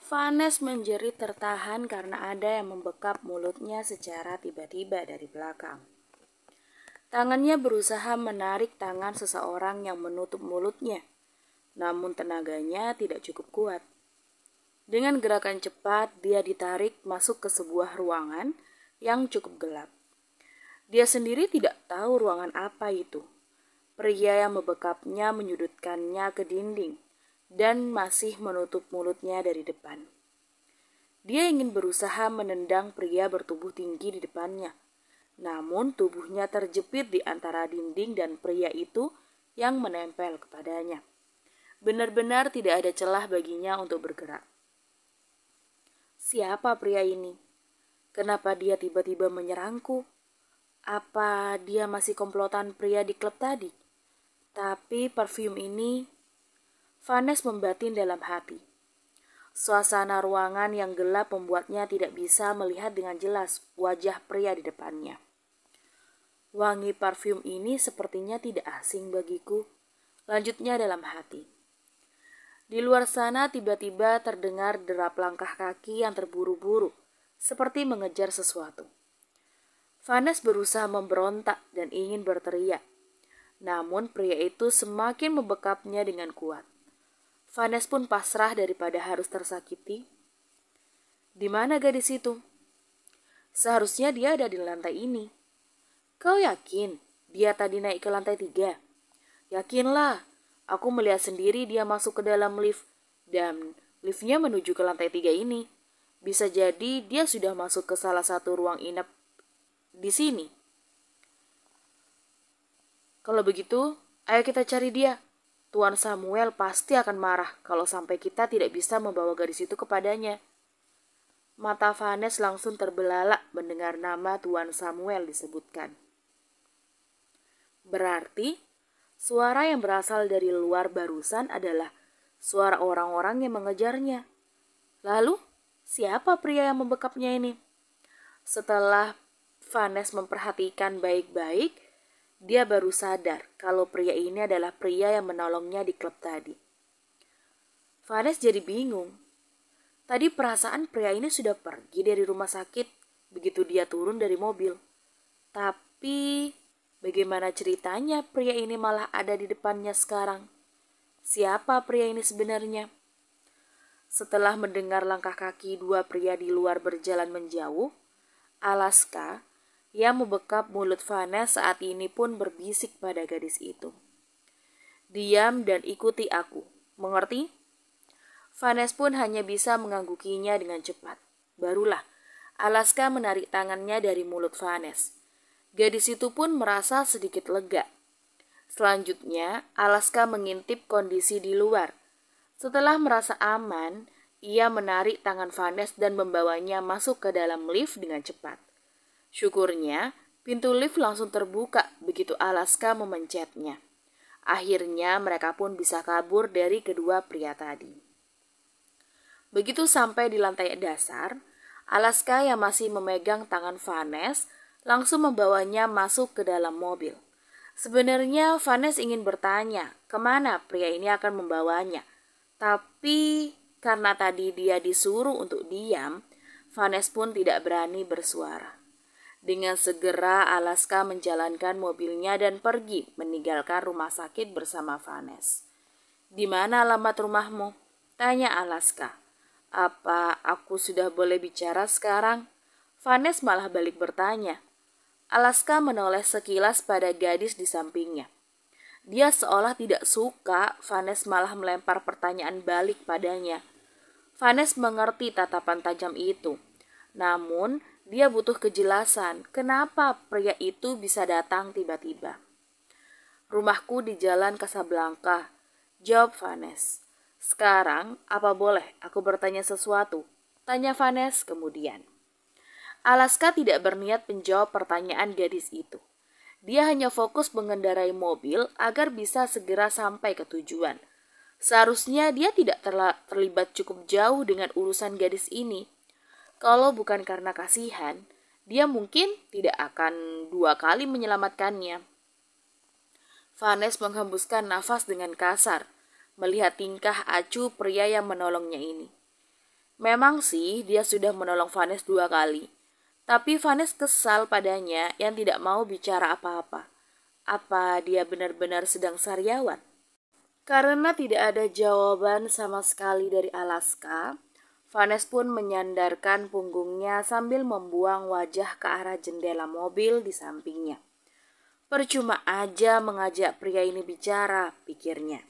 Vanes menjerit tertahan karena ada yang membekap mulutnya secara tiba-tiba dari belakang. Tangannya berusaha menarik tangan seseorang yang menutup mulutnya, namun tenaganya tidak cukup kuat. Dengan gerakan cepat, dia ditarik masuk ke sebuah ruangan yang cukup gelap. Dia sendiri tidak tahu ruangan apa itu. Pria yang membekapnya menyudutkannya ke dinding dan masih menutup mulutnya dari depan. Dia ingin berusaha menendang pria bertubuh tinggi di depannya. Namun tubuhnya terjepit di antara dinding dan pria itu yang menempel kepadanya. Benar-benar tidak ada celah baginya untuk bergerak. Siapa pria ini? Kenapa dia tiba-tiba menyerangku? Apa dia masih komplotan pria di klub tadi? Tapi parfum ini, Vanes membatin dalam hati. Suasana ruangan yang gelap membuatnya tidak bisa melihat dengan jelas wajah pria di depannya. Wangi parfum ini sepertinya tidak asing bagiku, lanjutnya dalam hati. Di luar sana tiba-tiba terdengar derap langkah kaki yang terburu-buru, seperti mengejar sesuatu. Vanes berusaha memberontak dan ingin berteriak. Namun pria itu semakin membekapnya dengan kuat. Vanes pun pasrah daripada harus tersakiti. Di mana gadis itu? Seharusnya dia ada di lantai ini. Kau yakin dia tadi naik ke lantai 3? Yakinlah, aku melihat sendiri dia masuk ke dalam lift dan liftnya menuju ke lantai 3 ini. Bisa jadi dia sudah masuk ke salah satu ruang inap di sini. Kalau begitu, ayo kita cari dia. Tuan Samuel pasti akan marah kalau sampai kita tidak bisa membawa gadis itu kepadanya. Mata Vanes langsung terbelalak mendengar nama Tuan Samuel disebutkan. Berarti, suara yang berasal dari luar barusan adalah suara orang-orang yang mengejarnya. Lalu, siapa pria yang membekapnya ini? Setelah Vanes memperhatikan baik-baik, dia baru sadar kalau pria ini adalah pria yang menolongnya di klub tadi. Vanes jadi bingung. Tadi perasaan pria ini sudah pergi dari rumah sakit begitu dia turun dari mobil. Tapi bagaimana ceritanya pria ini malah ada di depannya sekarang? Siapa pria ini sebenarnya? Setelah mendengar langkah kaki dua pria di luar berjalan menjauh, Alaska yang membekap mulut Vanes saat ini pun berbisik pada gadis itu. Diam dan ikuti aku, mengerti? Vanes pun hanya bisa menganggukinya dengan cepat. Barulah Alaska menarik tangannya dari mulut Vanes. Gadis itu pun merasa sedikit lega. Selanjutnya, Alaska mengintip kondisi di luar. Setelah merasa aman, ia menarik tangan Vanes dan membawanya masuk ke dalam lift dengan cepat. Syukurnya, pintu lift langsung terbuka begitu Alaska memencetnya. Akhirnya mereka pun bisa kabur dari kedua pria tadi. Begitu sampai di lantai dasar, Alaska yang masih memegang tangan Vanes langsung membawanya masuk ke dalam mobil. Sebenarnya Vanes ingin bertanya kemana pria ini akan membawanya. Tapi karena tadi dia disuruh untuk diam, Vanes pun tidak berani bersuara. Dengan segera Alaska menjalankan mobilnya dan pergi meninggalkan rumah sakit bersama Vanes. Di mana alamat rumahmu? Tanya Alaska. Apa aku sudah boleh bicara sekarang? Vanes malah balik bertanya. Alaska menoleh sekilas pada gadis di sampingnya. Dia seolah tidak suka Vanes malah melempar pertanyaan balik padanya. Vanes mengerti tatapan tajam itu. Namun, dia butuh kejelasan kenapa pria itu bisa datang tiba-tiba. Rumahku di Jalan Casablanca, jawab Vanes. Sekarang, apa boleh aku bertanya sesuatu? Tanya Vanes kemudian. Alaska tidak berniat menjawab pertanyaan gadis itu. Dia hanya fokus mengendarai mobil agar bisa segera sampai ke tujuan. Seharusnya dia tidak terlibat cukup jauh dengan urusan gadis ini. Kalau bukan karena kasihan, dia mungkin tidak akan dua kali menyelamatkannya. Vanes menghembuskan nafas dengan kasar, melihat tingkah acuh pria yang menolongnya ini. Memang sih dia sudah menolong Vanes 2 kali. Tapi Vanes kesal padanya yang tidak mau bicara apa-apa. Apa dia benar-benar sedang sariawan? Karena tidak ada jawaban sama sekali dari Alaska, Vanes pun menyandarkan punggungnya sambil membuang wajah ke arah jendela mobil di sampingnya. Percuma aja mengajak pria ini bicara, pikirnya.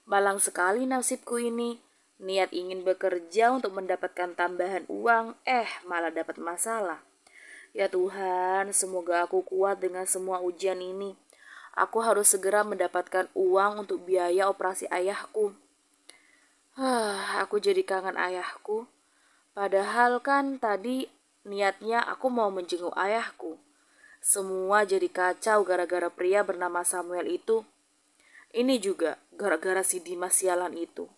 Malang sekali nasibku ini. Niat ingin bekerja untuk mendapatkan tambahan uang, malah dapat masalah. Ya Tuhan, semoga aku kuat dengan semua ujian ini. Aku harus segera mendapatkan uang untuk biaya operasi ayahku. Aku jadi kangen ayahku. Padahal kan tadi niatnya aku mau menjenguk ayahku. Semua jadi kacau gara-gara pria bernama Samuel itu. Ini juga gara-gara si Dimas sialan itu.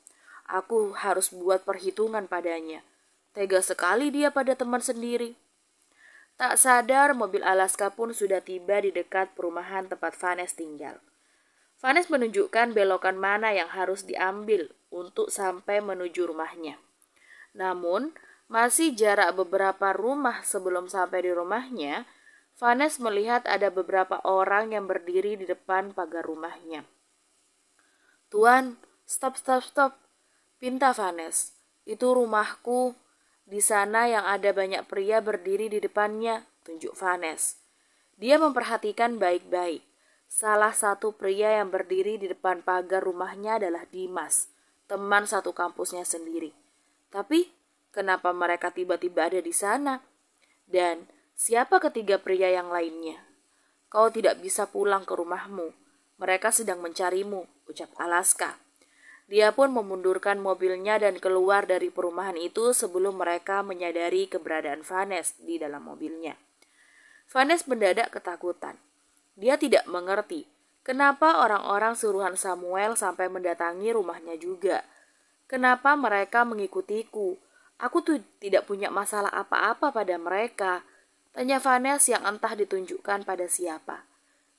Aku harus buat perhitungan padanya. Tega sekali dia pada teman sendiri. Tak sadar mobil Alaska pun sudah tiba di dekat perumahan tempat Vanes tinggal. Vanes menunjukkan belokan mana yang harus diambil untuk sampai menuju rumahnya. Namun, masih jarak beberapa rumah sebelum sampai di rumahnya, Vanes melihat ada beberapa orang yang berdiri di depan pagar rumahnya. "Tuan, stop. Pinta Vanes, itu rumahku. Di sana yang ada banyak pria berdiri di depannya," tunjuk Vanes. Dia memperhatikan baik-baik. Salah satu pria yang berdiri di depan pagar rumahnya adalah Dimas, teman satu kampusnya sendiri. Tapi, kenapa mereka tiba-tiba ada di sana? Dan siapa ketiga pria yang lainnya? "Kau tidak bisa pulang ke rumahmu. Mereka sedang mencarimu," ucap Alaska. Dia pun memundurkan mobilnya dan keluar dari perumahan itu sebelum mereka menyadari keberadaan Vanes di dalam mobilnya. Vanes mendadak ketakutan. Dia tidak mengerti kenapa orang-orang suruhan Samuel sampai mendatangi rumahnya juga. Kenapa mereka mengikutiku? Aku tuh tidak punya masalah apa-apa pada mereka. Tanya Vanes yang entah ditunjukkan pada siapa.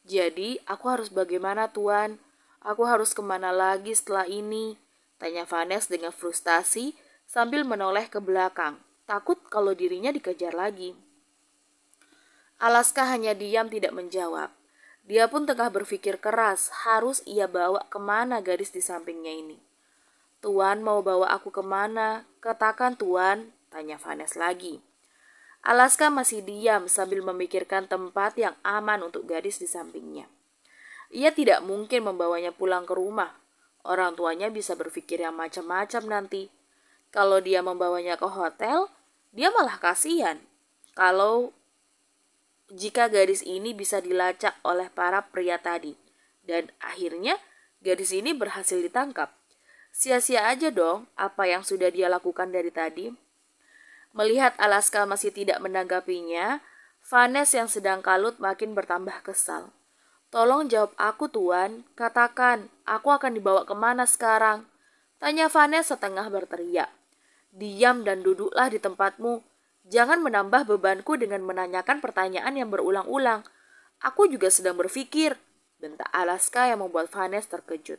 "Jadi aku harus bagaimana, Tuan? Aku harus kemana lagi setelah ini?" Tanya Vanes dengan frustasi sambil menoleh ke belakang, takut kalau dirinya dikejar lagi. Alaska hanya diam tidak menjawab. Dia pun tengah berpikir keras harus ia bawa kemana gadis di sampingnya ini. "Tuan mau bawa aku kemana? Katakan Tuan," tanya Vanes lagi. Alaska masih diam sambil memikirkan tempat yang aman untuk gadis di sampingnya. Ia tidak mungkin membawanya pulang ke rumah. Orang tuanya bisa berpikir yang macam-macam nanti. Kalau dia membawanya ke hotel, dia malah kasihan. Jika gadis ini bisa dilacak oleh para pria tadi. Dan akhirnya gadis ini berhasil ditangkap. Sia-sia aja dong apa yang sudah dia lakukan dari tadi. Melihat Alaska masih tidak menanggapinya, Vanes yang sedang kalut makin bertambah kesal. "Tolong jawab aku, Tuan. Katakan, aku akan dibawa kemana sekarang?" tanya Vanes setengah berteriak. "Diam dan duduklah di tempatmu. Jangan menambah bebanku dengan menanyakan pertanyaan yang berulang-ulang. Aku juga sedang berpikir," bentak Alaska yang membuat Vanes terkejut.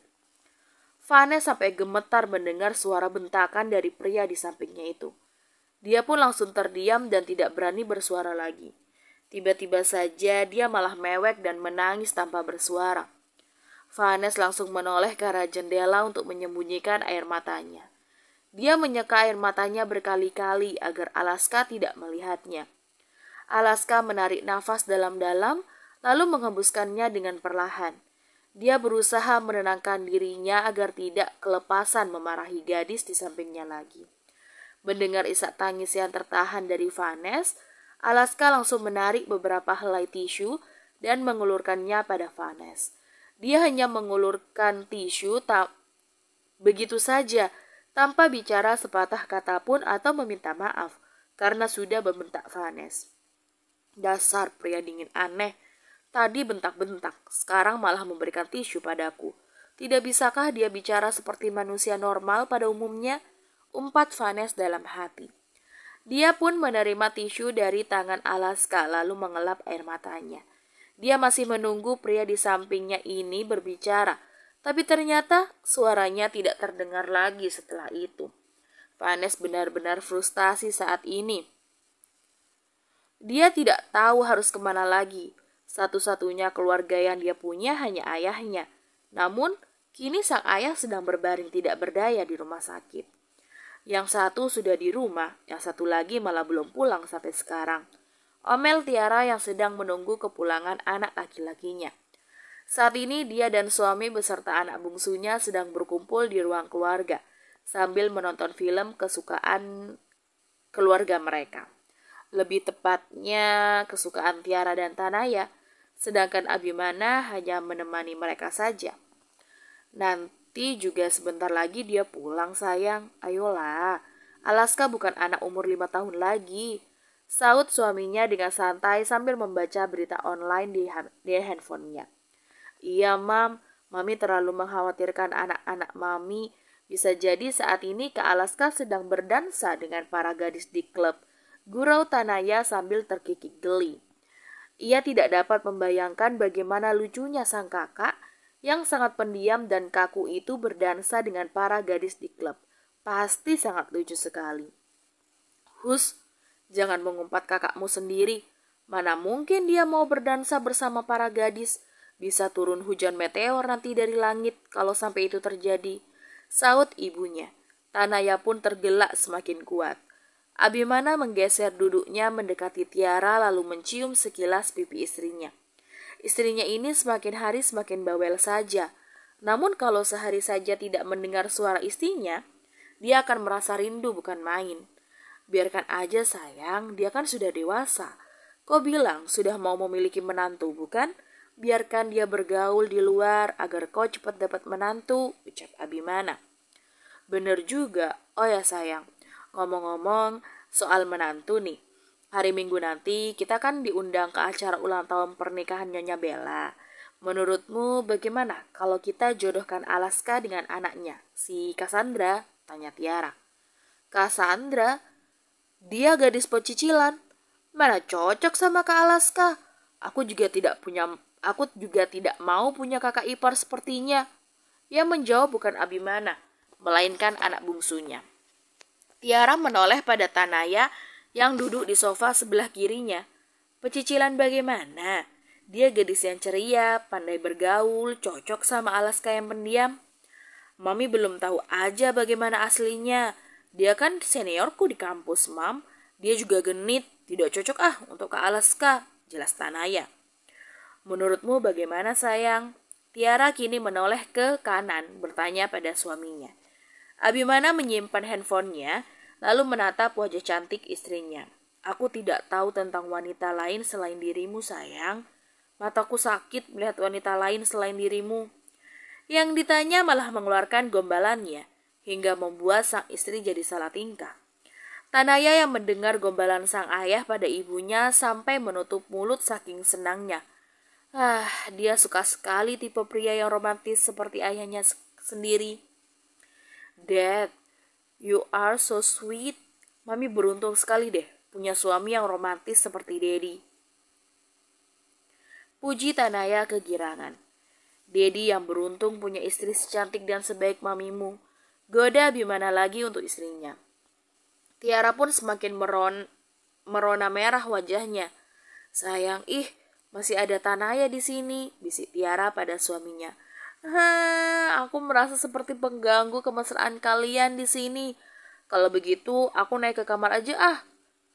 Vanes sampai gemetar mendengar suara bentakan dari pria di sampingnya itu. Dia pun langsung terdiam dan tidak berani bersuara lagi. Tiba-tiba saja dia malah mewek dan menangis tanpa bersuara. Vanes langsung menoleh ke arah jendela untuk menyembunyikan air matanya. Dia menyeka air matanya berkali-kali agar Alaska tidak melihatnya. Alaska menarik nafas dalam-dalam lalu menghembuskannya dengan perlahan. Dia berusaha menenangkan dirinya agar tidak kelepasan memarahi gadis di sampingnya lagi. Mendengar isak tangis yang tertahan dari Vanes, Alaska langsung menarik beberapa helai tisu dan mengulurkannya pada Vanes. Dia hanya mengulurkan tisu begitu saja, tanpa bicara sepatah kata pun atau meminta maaf, karena sudah membentak Vanes. "Dasar pria dingin aneh, tadi bentak-bentak, sekarang malah memberikan tisu padaku. Tidak bisakah dia bicara seperti manusia normal pada umumnya?" umpat Vanes dalam hati. Dia pun menerima tisu dari tangan Alaska lalu mengelap air matanya. Dia masih menunggu pria di sampingnya ini berbicara, tapi ternyata suaranya tidak terdengar lagi setelah itu. Vanes benar-benar frustasi saat ini. Dia tidak tahu harus kemana lagi. Satu-satunya keluarga yang dia punya hanya ayahnya. Namun, kini sang ayah sedang berbaring tidak berdaya di rumah sakit. Yang satu sudah di rumah, yang satu lagi malah belum pulang sampai sekarang. Omel Tiara yang sedang menunggu kepulangan anak laki-lakinya. Saat ini dia dan suami beserta anak bungsunya sedang berkumpul di ruang keluarga sambil menonton film kesukaan keluarga mereka. Lebih tepatnya kesukaan Tiara dan Tanaya, sedangkan Abimana hanya menemani mereka saja. Nanti juga sebentar lagi dia pulang sayang, ayolah. Alaska bukan anak umur 5 tahun lagi, saut suaminya dengan santai sambil membaca berita online di handphonenya. Iya mam, mami terlalu mengkhawatirkan anak-anak mami. Bisa jadi saat ini Kak Alaska sedang berdansa dengan para gadis di klub, gurau Tanaya sambil terkikik geli. Ia tidak dapat membayangkan bagaimana lucunya sang kakak yang sangat pendiam dan kaku itu berdansa dengan para gadis di klub. Pasti sangat lucu sekali. Hus, jangan mengumpat kakakmu sendiri. Mana mungkin dia mau berdansa bersama para gadis. Bisa turun hujan meteor nanti dari langit kalau sampai itu terjadi, saut ibunya. Tanaya pun tergelak semakin kuat. Abimana menggeser duduknya mendekati Tiara lalu mencium sekilas pipi istrinya. Istrinya ini semakin hari semakin bawel saja. Namun kalau sehari saja tidak mendengar suara istrinya, dia akan merasa rindu bukan main. Biarkan aja sayang, dia kan sudah dewasa. Kau bilang sudah mau memiliki menantu, bukan? Biarkan dia bergaul di luar agar kau cepat dapat menantu, ucap Abimana. Bener juga, oh ya sayang. Ngomong-ngomong soal menantu nih, hari Minggu nanti kita kan diundang ke acara ulang tahun pernikahan Nyonya Bella. Menurutmu bagaimana kalau kita jodohkan Alaska dengan anaknya, si Cassandra? Tanya Tiara. Cassandra? Dia gadis pecicilan. Mana cocok sama Kak Alaska? Aku juga tidak mau punya kakak ipar sepertinya. Yang menjawab bukan Abimana, melainkan anak bungsunya. Tiara menoleh pada Tanaya yang duduk di sofa sebelah kirinya. Pecicilan bagaimana? Dia gadis yang ceria, pandai bergaul, cocok sama Alaska yang pendiam. Mami belum tahu aja bagaimana aslinya. Dia kan seniorku di kampus, Mam. Dia juga genit, tidak cocok untuk Kak Alaska, jelas Tanaya. Menurutmu bagaimana sayang? Tiara kini menoleh ke kanan bertanya pada suaminya. Abimana menyimpan handphonenya lalu menatap wajah cantik istrinya. Aku tidak tahu tentang wanita lain selain dirimu sayang. Mataku sakit melihat wanita lain selain dirimu. Yang ditanya malah mengeluarkan gombalannya hingga membuat sang istri jadi salah tingkah. Tanaya yang mendengar gombalan sang ayah pada ibunya sampai menutup mulut saking senangnya. Dia suka sekali tipe pria yang romantis seperti ayahnya sendiri. Dad, you are so sweet. Mami beruntung sekali deh punya suami yang romantis seperti Daddy. Puji Tanaya kegirangan. Daddy yang beruntung punya istri secantik dan sebaik mamimu. Goda Abimana lagi untuk istrinya. Tiara pun semakin merona merah wajahnya. Sayang, masih ada Tanaya di sini, bisik Tiara pada suaminya. Aku merasa seperti pengganggu kemesraan kalian di sini. Kalau begitu, aku naik ke kamar aja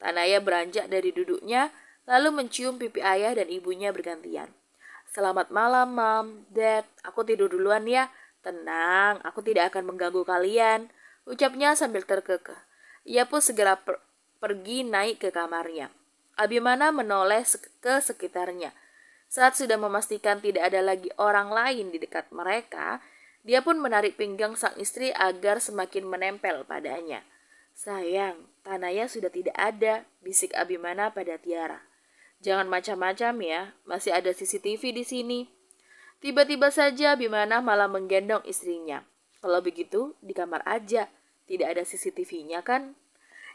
Tanaya beranjak dari duduknya, lalu mencium pipi ayah dan ibunya bergantian. Selamat malam, Mam, Dad. Aku tidur duluan ya. Tenang, aku tidak akan mengganggu kalian, ucapnya sambil terkekeh. Ia pun segera pergi naik ke kamarnya. Abimana menoleh ke sekitarnya. Saat sudah memastikan tidak ada lagi orang lain di dekat mereka, dia pun menarik pinggang sang istri agar semakin menempel padanya. Sayang, Tanaya sudah tidak ada, bisik Abimana pada Tiara. Jangan macam-macam ya, masih ada CCTV di sini. Tiba-tiba saja Abimana malah menggendong istrinya. Kalau begitu, di kamar aja, tidak ada CCTV-nya kan?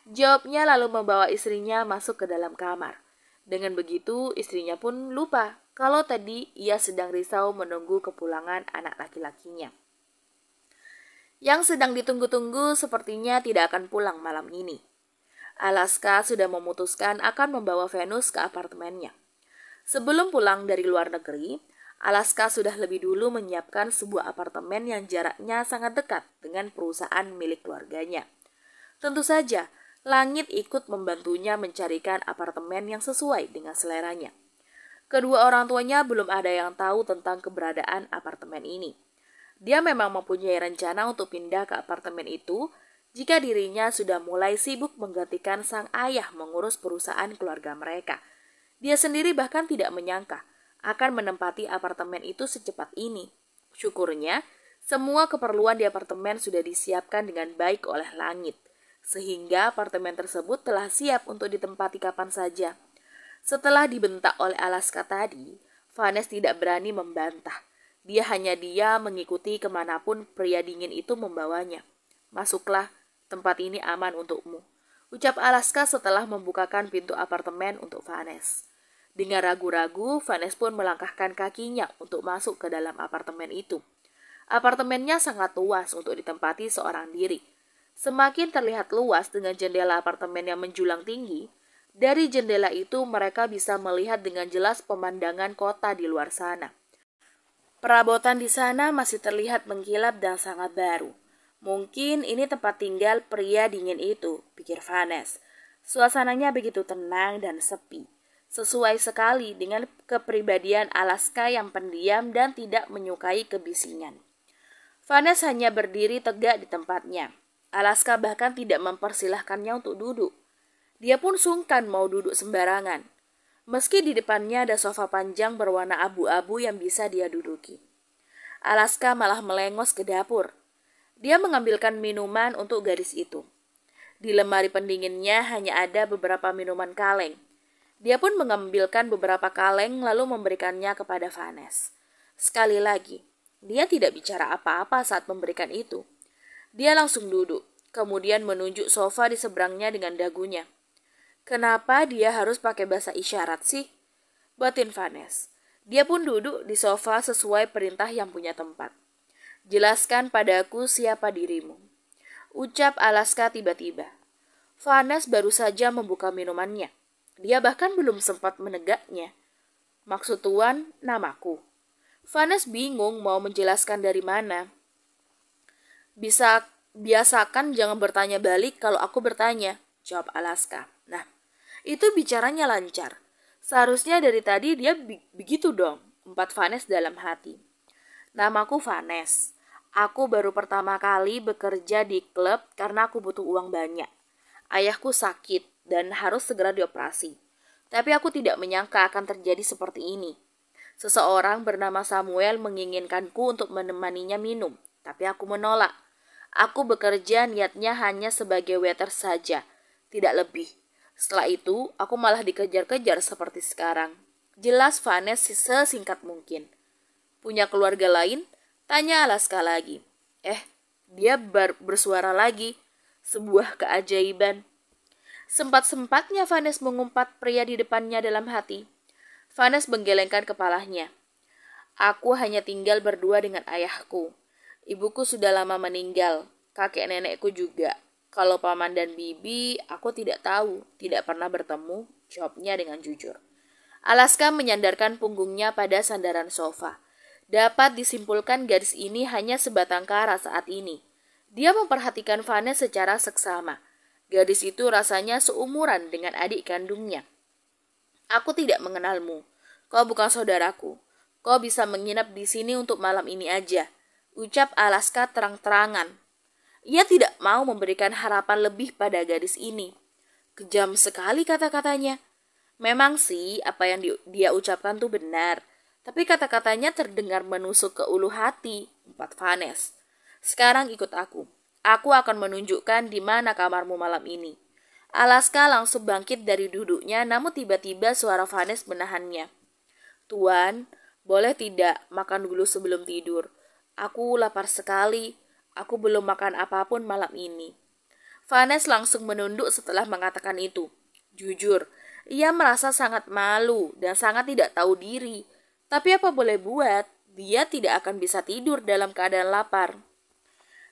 Jawabnya lalu membawa istrinya masuk ke dalam kamar. Dengan begitu, istrinya pun lupa kalau tadi ia sedang risau menunggu kepulangan anak laki-lakinya. Yang sedang ditunggu-tunggu sepertinya tidak akan pulang malam ini. Alaska sudah memutuskan akan membawa Venus ke apartemennya. Sebelum pulang dari luar negeri, Alaska sudah lebih dulu menyiapkan sebuah apartemen yang jaraknya sangat dekat dengan perusahaan milik keluarganya. Tentu saja, Langit ikut membantunya mencarikan apartemen yang sesuai dengan seleranya. Kedua orang tuanya belum ada yang tahu tentang keberadaan apartemen ini. Dia memang mempunyai rencana untuk pindah ke apartemen itu jika dirinya sudah mulai sibuk menggantikan sang ayah mengurus perusahaan keluarga mereka. Dia sendiri bahkan tidak menyangka akan menempati apartemen itu secepat ini. Syukurnya, semua keperluan di apartemen sudah disiapkan dengan baik oleh Langit, sehingga apartemen tersebut telah siap untuk ditempati kapan saja. Setelah dibentak oleh Alaska tadi, Vanes tidak berani membantah. Dia hanya mengikuti kemanapun pria dingin itu membawanya. Masuklah, tempat ini aman untukmu, ucap Alaska setelah membukakan pintu apartemen untuk Vanes. Dengan ragu-ragu, Vanes pun melangkahkan kakinya untuk masuk ke dalam apartemen itu. Apartemennya sangat luas untuk ditempati seorang diri. Semakin terlihat luas dengan jendela apartemen yang menjulang tinggi, dari jendela itu mereka bisa melihat dengan jelas pemandangan kota di luar sana. Perabotan di sana masih terlihat mengkilap dan sangat baru. Mungkin ini tempat tinggal pria dingin itu, pikir Vanes. Suasananya begitu tenang dan sepi. Sesuai sekali dengan kepribadian Alaska yang pendiam dan tidak menyukai kebisingan. Vanes hanya berdiri tegak di tempatnya. Alaska bahkan tidak mempersilahkannya untuk duduk. Dia pun sungkan mau duduk sembarangan. Meski di depannya ada sofa panjang berwarna abu-abu yang bisa dia duduki. Alaska malah melengos ke dapur. Dia mengambilkan minuman untuk gadis itu. Di lemari pendinginnya hanya ada beberapa minuman kaleng. Dia pun mengambilkan beberapa kaleng lalu memberikannya kepada Vanes. Sekali lagi, dia tidak bicara apa-apa saat memberikan itu. Dia langsung duduk, kemudian menunjuk sofa di seberangnya dengan dagunya. Kenapa dia harus pakai bahasa isyarat sih? Batin Vanes. Dia pun duduk di sofa sesuai perintah yang punya tempat. Jelaskan padaku siapa dirimu, ucap Alaska tiba-tiba. Vanes baru saja membuka minumannya. Dia bahkan belum sempat menegaknya. Maksud tuan, namaku. Vanes bingung mau menjelaskan dari mana. Biasakan jangan bertanya balik kalau aku bertanya, jawab Alaska. Nah, itu bicaranya lancar. Seharusnya dari tadi dia begitu dong, umpat Vanes dalam hati. Namaku Vanes. Aku baru pertama kali bekerja di klub karena aku butuh uang banyak. Ayahku sakit dan harus segera dioperasi. Tapi aku tidak menyangka akan terjadi seperti ini. Seseorang bernama Samuel menginginkanku untuk menemaninya minum, tapi aku menolak. Aku bekerja niatnya hanya sebagai waiter saja, tidak lebih. Setelah itu, aku malah dikejar-kejar seperti sekarang. Jelas Vanes sesingkat mungkin. Punya keluarga lain? Tanya Alaska lagi. Dia bersuara lagi. Sebuah keajaiban. Sempat-sempatnya Vanes mengumpat pria di depannya dalam hati. Vanes menggelengkan kepalanya. Aku hanya tinggal berdua dengan ayahku. Ibuku sudah lama meninggal, kakek nenekku juga. Kalau paman dan bibi, aku tidak tahu, tidak pernah bertemu, jawabnya dengan jujur. Alaska menyandarkan punggungnya pada sandaran sofa. Dapat disimpulkan gadis ini hanya sebatang kara saat ini. Dia memperhatikan Vanes secara seksama. Gadis itu rasanya seumuran dengan adik kandungnya. Aku tidak mengenalmu. Kau bukan saudaraku. Kau bisa menginap di sini untuk malam ini aja, ucap Alaska terang-terangan. Ia tidak mau memberikan harapan lebih pada gadis ini. Kejam sekali kata-katanya. Memang sih apa yang dia ucapkan tuh benar, tapi kata-katanya terdengar menusuk ke ulu hati, umpat Vanes. Sekarang ikut aku. Aku akan menunjukkan di mana kamarmu malam ini. Alaska langsung bangkit dari duduknya, namun tiba-tiba suara Vanes menahannya. Tuan, boleh tidak makan dulu sebelum tidur? Aku lapar sekali. Aku belum makan apapun malam ini. Vanes langsung menunduk setelah mengatakan itu. Jujur, ia merasa sangat malu dan sangat tidak tahu diri. Tapi apa boleh buat, dia tidak akan bisa tidur dalam keadaan lapar.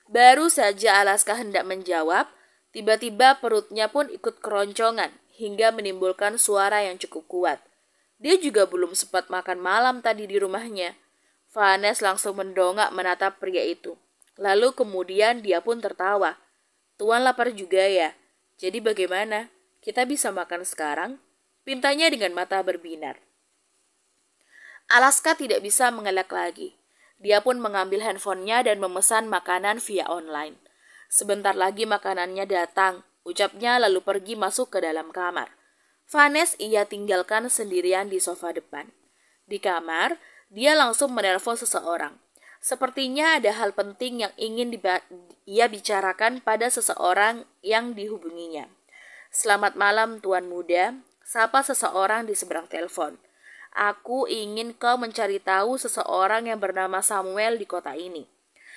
Baru saja Alaska hendak menjawab, tiba-tiba perutnya pun ikut keroncongan hingga menimbulkan suara yang cukup kuat. Dia juga belum sempat makan malam tadi di rumahnya. Vanes langsung mendongak menatap pria itu. Lalu kemudian dia pun tertawa. Tuan lapar juga ya? Jadi bagaimana? Kita bisa makan sekarang? Pintanya dengan mata berbinar. Alaska tidak bisa mengelak lagi. Dia pun mengambil handphonenya dan memesan makanan via online. Sebentar lagi makanannya datang, ucapnya lalu pergi masuk ke dalam kamar. Vanes ia tinggalkan sendirian di sofa depan. Di kamar, dia langsung menelpon seseorang. Sepertinya ada hal penting yang ingin ia bicarakan pada seseorang yang dihubunginya. Selamat malam Tuan Muda, sapa seseorang di seberang telepon. Aku ingin kau mencari tahu seseorang yang bernama Samuel di kota ini.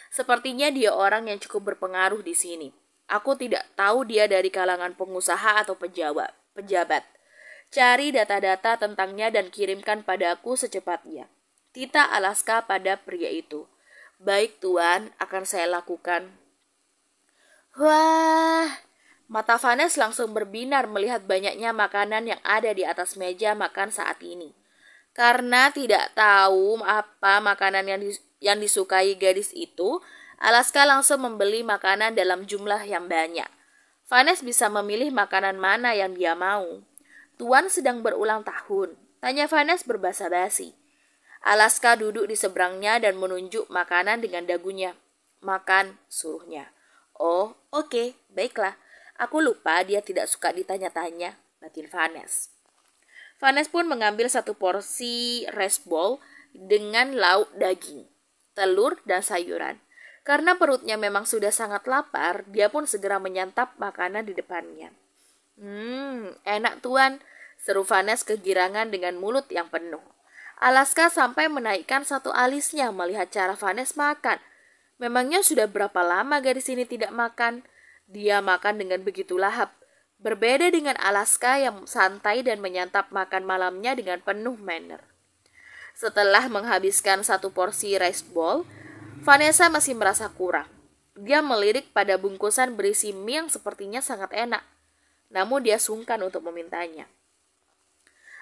Sepertinya dia orang yang cukup berpengaruh di sini. Aku tidak tahu dia dari kalangan pengusaha atau pejabat. Cari data-data tentangnya dan kirimkan padaku secepatnya. Tita Alaska pada pria itu. Baik Tuan, akan saya lakukan. Wah, mata Vanes langsung berbinar melihat banyaknya makanan yang ada di atas meja makan saat ini. Karena tidak tahu apa makanan yang disukai gadis itu, Alaska langsung membeli makanan dalam jumlah yang banyak. Vanes bisa memilih makanan mana yang dia mau. Tuan sedang berulang tahun, tanya Vanes berbahasa basi. Alaska duduk di seberangnya dan menunjuk makanan dengan dagunya. Makan, suruhnya. Oh, oke, baiklah. Aku lupa dia tidak suka ditanya-tanya, batin Vanes. Vanes pun mengambil satu porsi rice bowl dengan lauk daging, telur, dan sayuran. Karena perutnya memang sudah sangat lapar, dia pun segera menyantap makanan di depannya. Enak Tuan, seru Vanes kegirangan dengan mulut yang penuh. Alaska sampai menaikkan satu alisnya melihat cara Vanes makan. Memangnya sudah berapa lama gadis ini tidak makan? Dia makan dengan begitu lahap. Berbeda dengan Alaska yang santai dan menyantap makan malamnya dengan penuh manner. Setelah menghabiskan satu porsi rice bowl, Vanessa masih merasa kurang. Dia melirik pada bungkusan berisi mie yang sepertinya sangat enak. Namun dia sungkan untuk memintanya.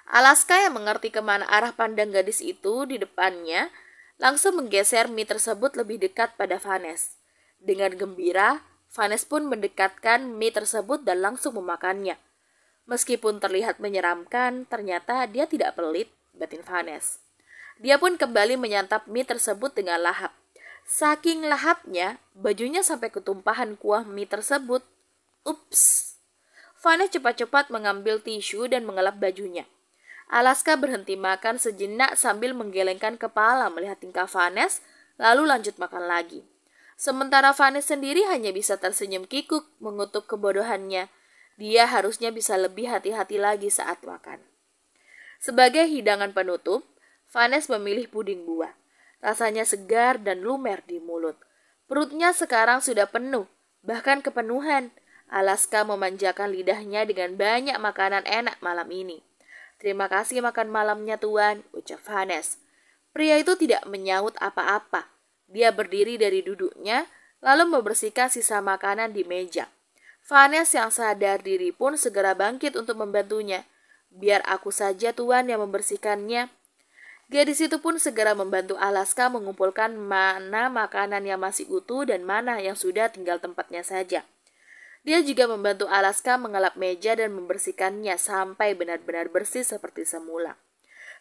Alaska yang mengerti kemana arah pandang gadis itu di depannya, langsung menggeser mie tersebut lebih dekat pada Vanes. Dengan gembira, Vanes pun mendekatkan mie tersebut dan langsung memakannya. Meskipun terlihat menyeramkan, ternyata dia tidak pelit, batin Vanes. Dia pun kembali menyantap mie tersebut dengan lahap. Saking lahapnya, bajunya sampai ketumpahan kuah mie tersebut. Ups! Vanes cepat-cepat mengambil tisu dan mengelap bajunya. Alaska berhenti makan sejenak sambil menggelengkan kepala melihat tingkah Vanes, lalu lanjut makan lagi. Sementara Vanes sendiri hanya bisa tersenyum kikuk mengutuk kebodohannya. Dia harusnya bisa lebih hati-hati lagi saat makan. Sebagai hidangan penutup, Vanes memilih puding buah. Rasanya segar dan lumer di mulut. Perutnya sekarang sudah penuh, bahkan kepenuhan. Alaska memanjakan lidahnya dengan banyak makanan enak malam ini. Terima kasih makan malamnya Tuan, ucap Vanes. Pria itu tidak menyaut apa-apa. Dia berdiri dari duduknya, lalu membersihkan sisa makanan di meja. Vanes yang sadar diri pun segera bangkit untuk membantunya. Biar aku saja Tuan yang membersihkannya. Gadis itu pun segera membantu Alaska mengumpulkan mana makanan yang masih utuh dan mana yang sudah tinggal tempatnya saja. Dia juga membantu Alaska mengelap meja dan membersihkannya sampai benar-benar bersih seperti semula.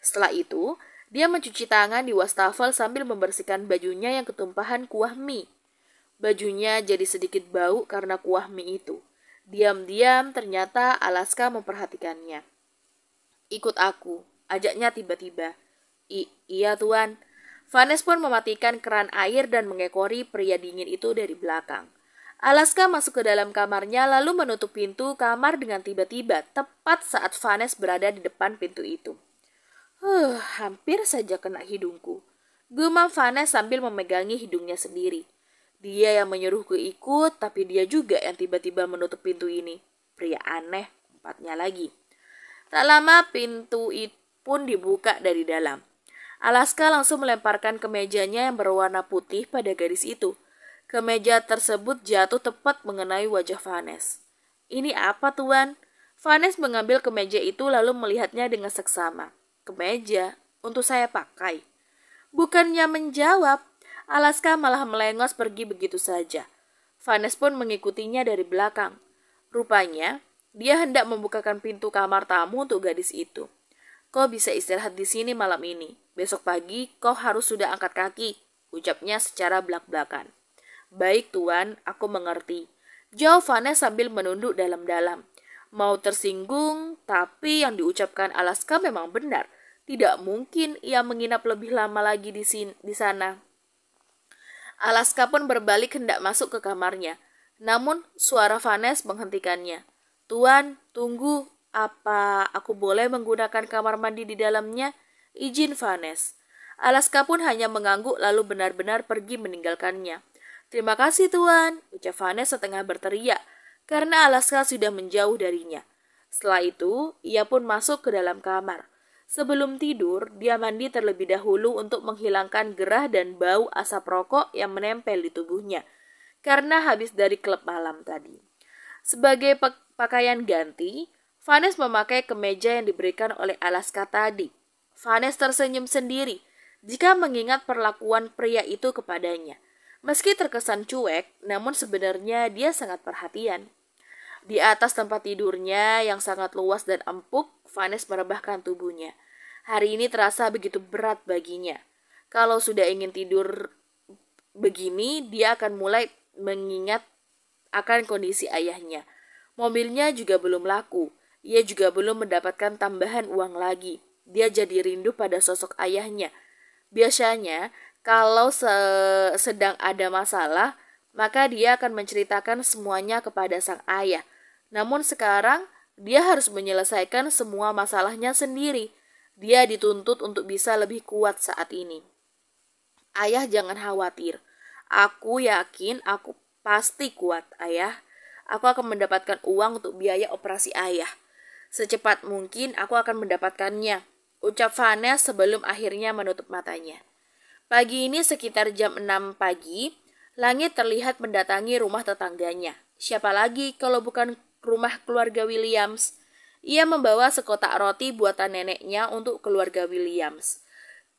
Setelah itu, dia mencuci tangan di wastafel sambil membersihkan bajunya yang ketumpahan kuah mie. Bajunya jadi sedikit bau karena kuah mie itu. Diam-diam ternyata Alaska memperhatikannya. Ikut aku, ajaknya tiba-tiba. Iya Tuan. Vanes pun mematikan keran air dan mengekori pria dingin itu dari belakang. Alaska masuk ke dalam kamarnya lalu menutup pintu kamar dengan tiba-tiba tepat saat Vanes berada di depan pintu itu. Hampir saja kena hidungku. Gumam Vanes sambil memegangi hidungnya sendiri. Dia yang menyuruhku ikut, tapi dia juga yang tiba-tiba menutup pintu ini. Pria aneh, empatnya lagi. Tak lama pintu pun dibuka dari dalam. Alaska langsung melemparkan kemejanya yang berwarna putih pada gadis itu. Kemeja tersebut jatuh tepat mengenai wajah Vanes. "Ini apa, Tuan?" Vanes mengambil kemeja itu lalu melihatnya dengan seksama. "Kemeja? Untuk saya pakai?" Bukannya menjawab, Alaska malah melengos pergi begitu saja. Vanes pun mengikutinya dari belakang. Rupanya, dia hendak membukakan pintu kamar tamu untuk gadis itu. "Kau bisa istirahat di sini malam ini. Besok pagi kau harus sudah angkat kaki," ucapnya secara belak-belakan. "Baik, Tuan, aku mengerti," jawab Vanes sambil menunduk dalam-dalam. Mau tersinggung, tapi yang diucapkan Alaska memang benar. Tidak mungkin ia menginap lebih lama lagi di sana. Alaska pun berbalik hendak masuk ke kamarnya. Namun suara Vanes menghentikannya. "Tuan, tunggu. Apa aku boleh menggunakan kamar mandi di dalamnya?" "Izin, Vanes." Alaska pun hanya mengangguk lalu benar-benar pergi meninggalkannya. "Terima kasih, Tuan," ucap Vanes setengah berteriak, karena Alaska sudah menjauh darinya. Setelah itu, ia pun masuk ke dalam kamar. Sebelum tidur, dia mandi terlebih dahulu untuk menghilangkan gerah dan bau asap rokok yang menempel di tubuhnya, karena habis dari klub malam tadi. Sebagai pakaian ganti, Vanes memakai kemeja yang diberikan oleh Alaska tadi. Vanes tersenyum sendiri jika mengingat perlakuan pria itu kepadanya. Meski terkesan cuek, namun sebenarnya dia sangat perhatian. Di atas tempat tidurnya yang sangat luas dan empuk, Vanes merebahkan tubuhnya. Hari ini terasa begitu berat baginya. Kalau sudah ingin tidur begini, dia akan mulai mengingat akan kondisi ayahnya. Mobilnya juga belum laku. Ia juga belum mendapatkan tambahan uang lagi. Dia jadi rindu pada sosok ayahnya. Biasanya, kalau sedang ada masalah, maka dia akan menceritakan semuanya kepada sang ayah. Namun sekarang, dia harus menyelesaikan semua masalahnya sendiri. Dia dituntut untuk bisa lebih kuat saat ini. "Ayah, jangan khawatir. Aku yakin aku pasti kuat, Ayah. Aku akan mendapatkan uang untuk biaya operasi ayah. Secepat mungkin aku akan mendapatkannya," ucap Vanes sebelum akhirnya menutup matanya. Pagi ini sekitar jam 6 pagi, langit terlihat mendatangi rumah tetangganya. Siapa lagi kalau bukan rumah keluarga Williams? Ia membawa sekotak roti buatan neneknya untuk keluarga Williams.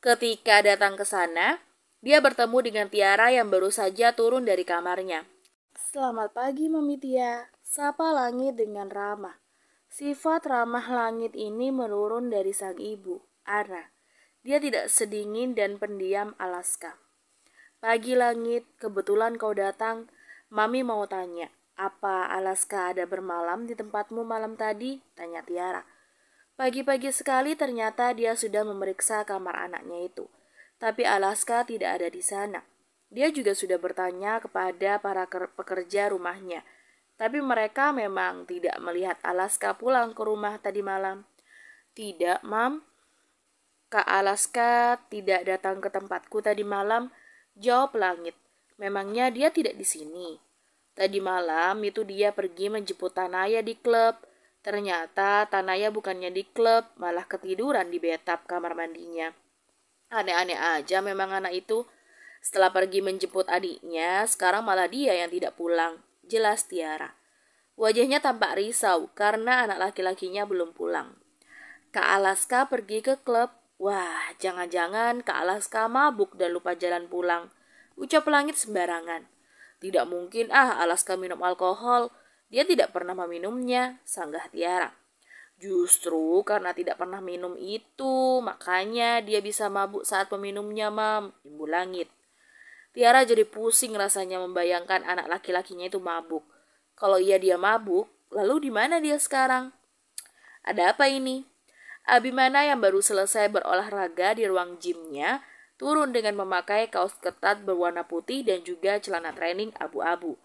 Ketika datang ke sana, dia bertemu dengan Tiara yang baru saja turun dari kamarnya. "Selamat pagi, Mami Tia," sapa Langit dengan ramah. Sifat ramah Langit ini menurun dari sang ibu, Anna. Dia tidak sedingin dan pendiam Alaska. "Pagi, Langit, kebetulan kau datang. Mami mau tanya, apa Alaska ada bermalam di tempatmu malam tadi?" tanya Tiara. Pagi-pagi sekali ternyata dia sudah memeriksa kamar anaknya itu. Tapi Alaska tidak ada di sana. Dia juga sudah bertanya kepada para pekerja rumahnya. Tapi mereka memang tidak melihat Alaska pulang ke rumah tadi malam. "Tidak, Mam. Kak Alaska tidak datang ke tempatku tadi malam," jawab Langit. "Memangnya dia tidak di sini?" "Tadi malam itu dia pergi menjemput Tanaya di klub. Ternyata Tanaya bukannya di klub, malah ketiduran di bathtub kamar mandinya. Aneh-aneh aja memang anak itu. Setelah pergi menjemput adiknya, sekarang malah dia yang tidak pulang," jelas Tiara. Wajahnya tampak risau karena anak laki-lakinya belum pulang. "Kak Alaska pergi ke klub. Wah, jangan-jangan Kak Alaska mabuk dan lupa jalan pulang," ucap Langit sembarangan. "Tidak mungkin Alaska minum alkohol. Dia tidak pernah meminumnya," sanggah Tiara. "Justru karena tidak pernah minum itu, makanya dia bisa mabuk saat meminumnya, Mam," imbul Langit. Tiara jadi pusing rasanya membayangkan anak laki-lakinya itu mabuk. Kalau dia mabuk, lalu di mana dia sekarang? Ada apa ini? Abimana yang baru selesai berolahraga di ruang gymnya turun dengan memakai kaos ketat berwarna putih dan juga celana training abu-abu.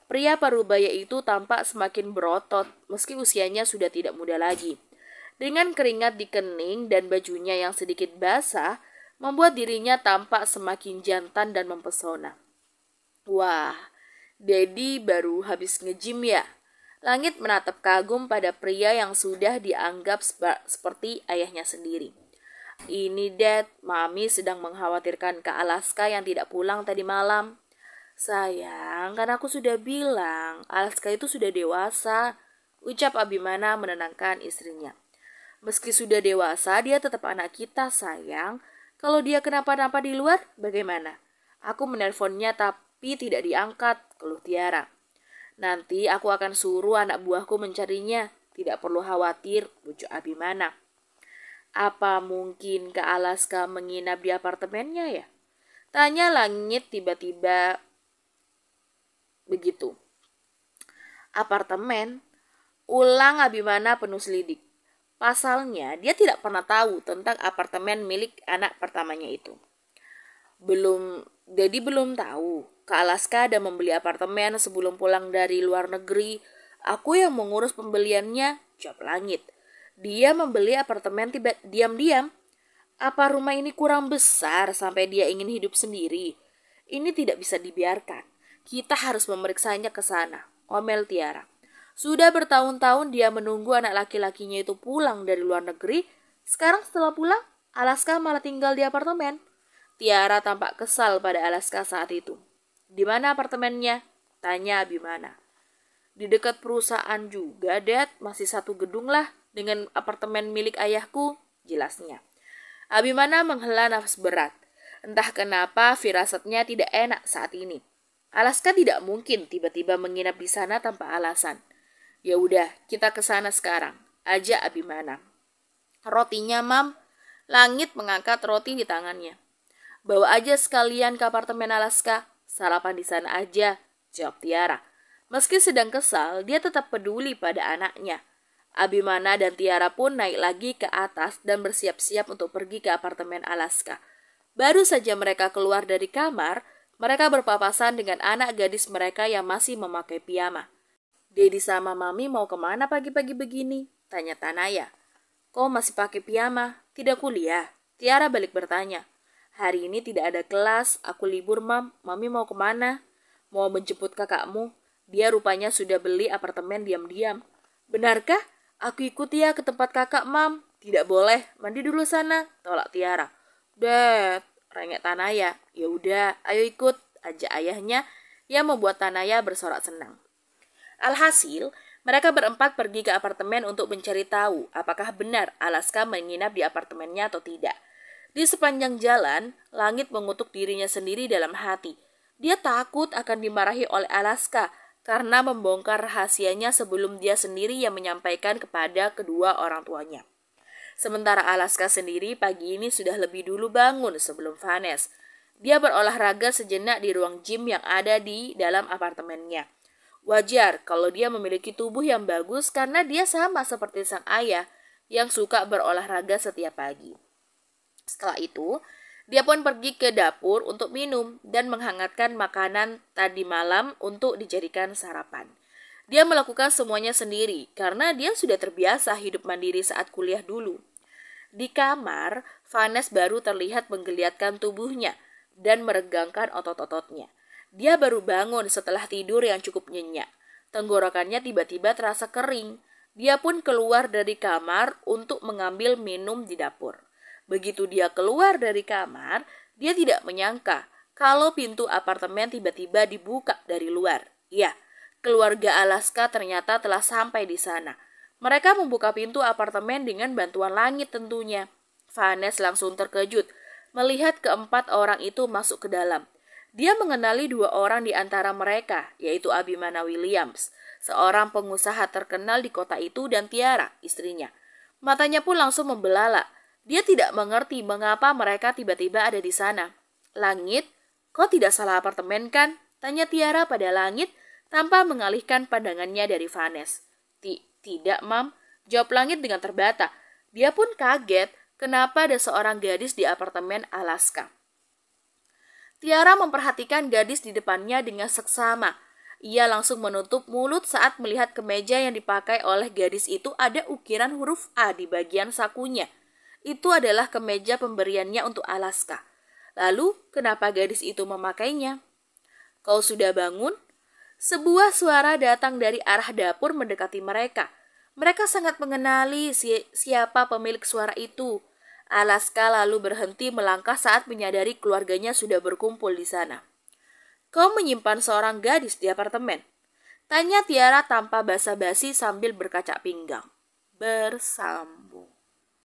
Pria parubaya itu tampak semakin berotot meski usianya sudah tidak muda lagi. Dengan keringat di kening dan bajunya yang sedikit basah, membuat dirinya tampak semakin jantan dan mempesona. "Wah, Dedi baru habis nge-gym ya?" Langit menatap kagum pada pria yang sudah dianggap seperti ayahnya sendiri. "Ini, Dad, Mami sedang mengkhawatirkan Kak Alaska yang tidak pulang tadi malam." Sayang, kan aku sudah bilang, Alaska itu sudah dewasa, ucap Abimana menenangkan istrinya. Meski sudah dewasa, dia tetap anak kita, sayang. Kalau dia kenapa-napa di luar, bagaimana? Aku menelponnya tapi tidak diangkat, keluh Tiara. Nanti aku akan suruh anak buahku mencarinya. Tidak perlu khawatir, bujuk Abimana. Apa mungkin Kak Alaska menginap di apartemennya ya? Tanya Langit tiba-tiba begitu. Apartemen? Ulang Abimana penuh selidik. Pasalnya, dia tidak pernah tahu tentang apartemen milik anak pertamanya itu. Belum tahu. Kak Alaska ada membeli apartemen sebelum pulang dari luar negeri. Aku yang mengurus pembeliannya, jawab Langit. Dia membeli apartemen diam-diam. Apa rumah ini kurang besar sampai dia ingin hidup sendiri? Ini tidak bisa dibiarkan. Kita harus memeriksanya ke sana, omel Tiara. Sudah bertahun-tahun dia menunggu anak laki-lakinya itu pulang dari luar negeri. Sekarang setelah pulang, Alaska malah tinggal di apartemen. Tiara tampak kesal pada Alaska saat itu. Di mana apartemennya? Tanya Abimana. Di dekat perusahaan juga, Dad. Masih satu gedung lah dengan apartemen milik ayahku, jelasnya. Abimana menghela nafas berat. Entah kenapa firasatnya tidak enak saat ini. Alaska tidak mungkin tiba-tiba menginap di sana tanpa alasan. Ya udah, kita ke sana sekarang, ajak Abimana. Rotinya, Mam. Langit mengangkat roti di tangannya. Bawa aja sekalian ke apartemen Alaska. Sarapan di sana aja, jawab Tiara. Meski sedang kesal, dia tetap peduli pada anaknya. Abimana dan Tiara pun naik lagi ke atas dan bersiap-siap untuk pergi ke apartemen Alaska. Baru saja mereka keluar dari kamar, mereka berpapasan dengan anak gadis mereka yang masih memakai piyama. Dedi sama Mami mau kemana pagi-pagi begini? Tanya Tanaya. Kok masih pakai piyama? Tidak kuliah? Tiara balik bertanya. Hari ini tidak ada kelas, aku libur, Mam. Mami mau kemana? Mau menjemput kakakmu. Dia rupanya sudah beli apartemen diam-diam. Benarkah? Aku ikut ya ke tempat kakak, Mam. Tidak boleh, mandi dulu sana, tolak Tiara. Dad, rengek Tanaya. Ya udah, ayo ikut, ajak ayahnya yang membuat Tanaya bersorak senang. Alhasil, mereka berempat pergi ke apartemen untuk mencari tahu apakah benar Alaska menginap di apartemennya atau tidak. Di sepanjang jalan, Langit mengutuk dirinya sendiri dalam hati. Dia takut akan dimarahi oleh Alaska karena membongkar rahasianya sebelum dia sendiri yang menyampaikan kepada kedua orang tuanya. Sementara Alaska sendiri pagi ini sudah lebih dulu bangun sebelum Vanes. Dia berolahraga sejenak di ruang gym yang ada di dalam apartemennya. Wajar kalau dia memiliki tubuh yang bagus karena dia sama seperti sang ayah yang suka berolahraga setiap pagi. Setelah itu, dia pun pergi ke dapur untuk minum dan menghangatkan makanan tadi malam untuk dijadikan sarapan. Dia melakukan semuanya sendiri karena dia sudah terbiasa hidup mandiri saat kuliah dulu. Di kamar, Vanes baru terlihat menggeliatkan tubuhnya dan meregangkan otot-ototnya. Dia baru bangun setelah tidur yang cukup nyenyak. Tenggorokannya tiba-tiba terasa kering. Dia pun keluar dari kamar untuk mengambil minum di dapur. Begitu dia keluar dari kamar, dia tidak menyangka kalau pintu apartemen tiba-tiba dibuka dari luar. Ya, keluarga Alaska ternyata telah sampai di sana. Mereka membuka pintu apartemen dengan bantuan Langit tentunya. Vanes langsung terkejut melihat keempat orang itu masuk ke dalam. Dia mengenali dua orang di antara mereka, yaitu Abimana Williams, seorang pengusaha terkenal di kota itu, dan Tiara, istrinya. Matanya pun langsung membelalak. Dia tidak mengerti mengapa mereka tiba-tiba ada di sana. Langit, kau tidak salah apartemen kan? Tanya Tiara pada Langit tanpa mengalihkan pandangannya dari Vanes. Tidak, Mam, jawab Langit dengan terbata. Dia pun kaget kenapa ada seorang gadis di apartemen Alaska. Tiara memperhatikan gadis di depannya dengan seksama. Ia langsung menutup mulut saat melihat kemeja yang dipakai oleh gadis itu ada ukiran huruf A di bagian sakunya. Itu adalah kemeja pemberiannya untuk Alaska. Lalu, kenapa gadis itu memakainya? Kau sudah bangun? Sebuah suara datang dari arah dapur mendekati mereka. Mereka sangat mengenali siapa pemilik suara itu. Alaska lalu berhenti melangkah saat menyadari keluarganya sudah berkumpul di sana. Kau menyimpan seorang gadis di apartemen? Tanya Tiara tanpa basa-basi sambil berkaca pinggang. Bersambung.